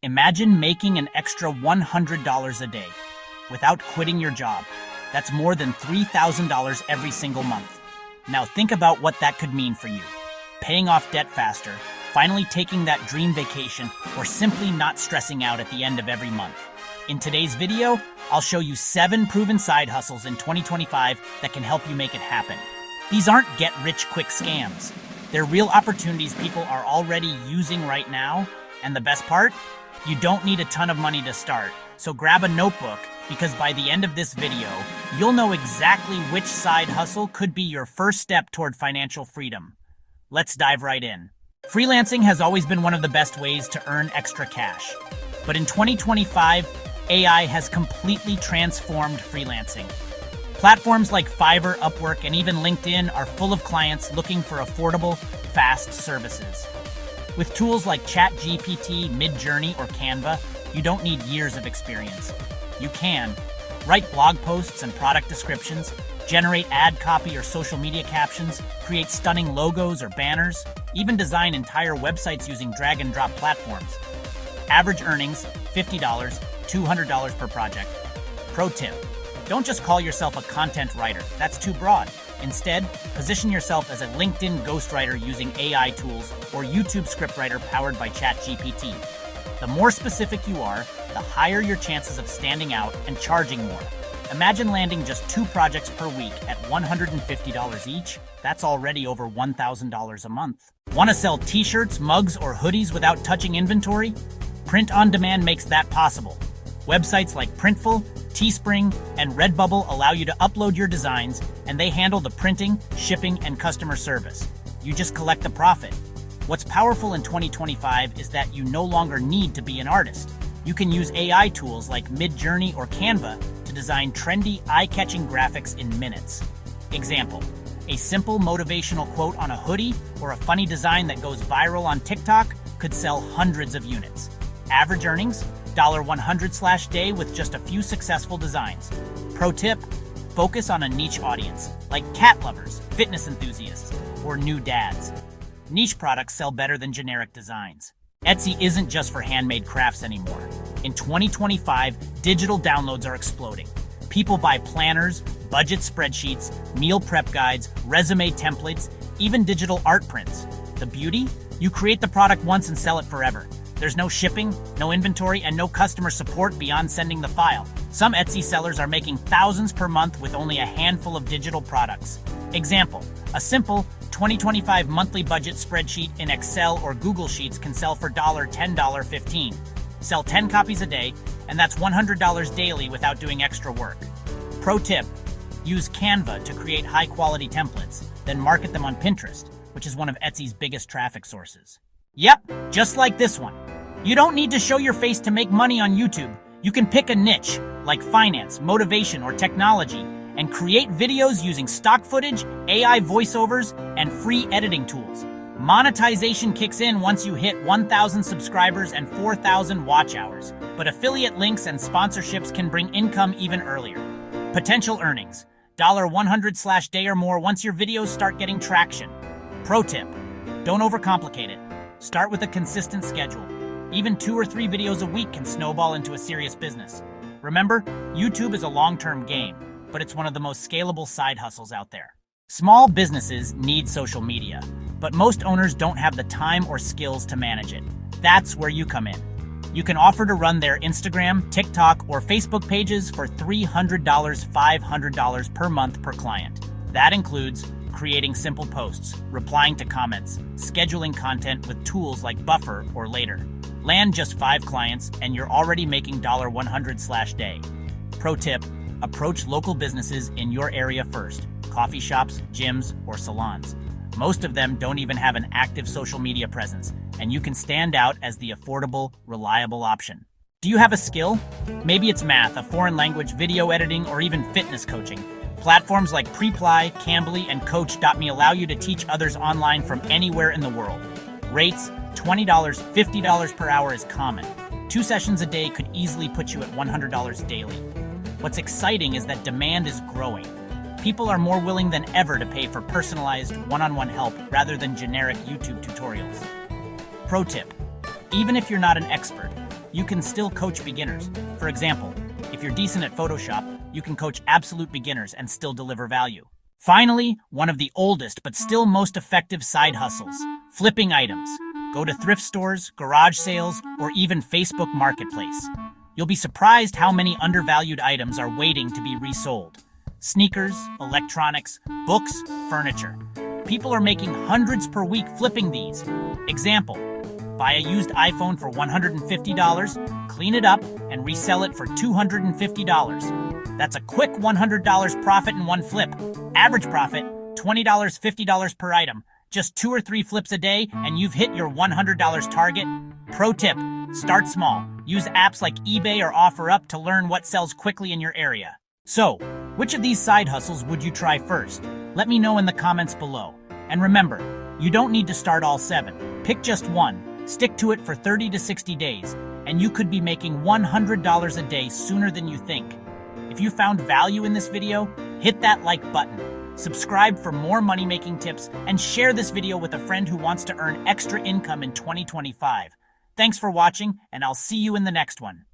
Imagine making an extra $100 a day without quitting your job. That's more than $3,000 every single month. Now think about what that could mean for you. Paying off debt faster, finally taking that dream vacation, or simply not stressing out at the end of every month. In today's video, I'll show you 7 proven side hustles in 2025 that can help you make it happen. These aren't get-rich-quick scams. They're real opportunities people are already using right now, and the best part? You don't need a ton of money to start, so grab a notebook because by the end of this video, you'll know exactly which side hustle could be your first step toward financial freedom. Let's dive right in. Freelancing has always been one of the best ways to earn extra cash. But in 2025, AI has completely transformed freelancing. Platforms like Fiverr, Upwork, and even LinkedIn are full of clients looking for affordable, fast services. With tools like ChatGPT, MidJourney, or Canva, you don't need years of experience. You can write blog posts and product descriptions, generate ad copy or social media captions, create stunning logos or banners, even design entire websites using drag-and-drop platforms. Average earnings, $50, $200 per project. Pro tip, don't just call yourself a content writer. That's too broad. Instead, position yourself as a LinkedIn ghostwriter using AI tools or YouTube scriptwriter powered by ChatGPT. The more specific you are, the higher your chances of standing out and charging more. Imagine landing just 2 projects per week at $150 each. That's already over $1,000 a month. Want to sell t-shirts, mugs, or hoodies without touching inventory? Print on Demand makes that possible. Websites like Printful, Teespring, and Redbubble allow you to upload your designs, and they handle the printing, shipping, and customer service. You just collect the profit. What's powerful in 2025 is that you no longer need to be an artist. You can use AI tools like MidJourney or Canva to design trendy, eye-catching graphics in minutes. Example, a simple motivational quote on a hoodie or a funny design that goes viral on TikTok could sell hundreds of units. Average earnings, $100/day with just a few successful designs. Pro tip, focus on a niche audience, like cat lovers, fitness enthusiasts, or new dads. Niche products sell better than generic designs. Etsy isn't just for handmade crafts anymore. In 2025, digital downloads are exploding. People buy planners, budget spreadsheets, meal prep guides, resume templates, even digital art prints. The beauty? You create the product once and sell it forever. There's no shipping, no inventory, and no customer support beyond sending the file. Some Etsy sellers are making thousands per month with only a handful of digital products. Example, a simple 2025 monthly budget spreadsheet in Excel or Google Sheets can sell for $10, $15. Sell 10 copies a day, and that's $100 daily without doing extra work. Pro tip, use Canva to create high-quality templates, then market them on Pinterest, which is one of Etsy's biggest traffic sources. Yep, just like this one. You don't need to show your face to make money on YouTube. You can pick a niche, like finance, motivation, or technology, and create videos using stock footage, AI voiceovers, and free editing tools. Monetization kicks in once you hit 1,000 subscribers and 4,000 watch hours, but affiliate links and sponsorships can bring income even earlier. Potential earnings, $100/day or more once your videos start getting traction. Pro tip, don't overcomplicate it. Start with a consistent schedule. Even 2 or 3 videos a week can snowball into a serious business. Remember, YouTube is a long-term game, but it's one of the most scalable side hustles out there. Small businesses need social media, but most owners don't have the time or skills to manage it. That's where you come in. You can offer to run their Instagram, TikTok, or Facebook pages for $300, $500 per month per client. That includes creating simple posts, replying to comments, scheduling content with tools like Buffer or Later. Land just 5 clients and you're already making $100/day. Pro tip, approach local businesses in your area first, coffee shops, gyms, or salons. Most of them don't even have an active social media presence, and you can stand out as the affordable, reliable option. Do you have a skill? Maybe it's math, a foreign language, video editing, or even fitness coaching. Platforms like Preply, Cambly, and Coach.me allow you to teach others online from anywhere in the world. Rates, $20, $50 per hour is common. 2 sessions a day could easily put you at $100 daily. What's exciting is that demand is growing. People are more willing than ever to pay for personalized, one-on-one help rather than generic YouTube tutorials. Pro tip, even if you're not an expert, you can still coach beginners. For example, if you're decent at Photoshop, you can coach absolute beginners and still deliver value. Finally, one of the oldest but still most effective side hustles, flipping items. Go to thrift stores, garage sales, or even Facebook Marketplace. You'll be surprised how many undervalued items are waiting to be resold. Sneakers, electronics, books, furniture. People are making hundreds per week flipping these. Example, buy a used iPhone for $150, clean it up, and resell it for $250. That's a quick $100 profit in one flip. Average profit, $20, $50 per item. Just 2 or 3 flips a day, and you've hit your $100 target. Pro tip, start small. Use apps like eBay or OfferUp to learn what sells quickly in your area. So, which of these side hustles would you try first? Let me know in the comments below. And remember, you don't need to start all 7. Pick just one, stick to it for 30 to 60 days, and you could be making $100 a day sooner than you think. If you found value in this video, hit that like button, subscribe for more money-making tips, and share this video with a friend who wants to earn extra income in 2025. Thanks for watching, and I'll see you in the next one.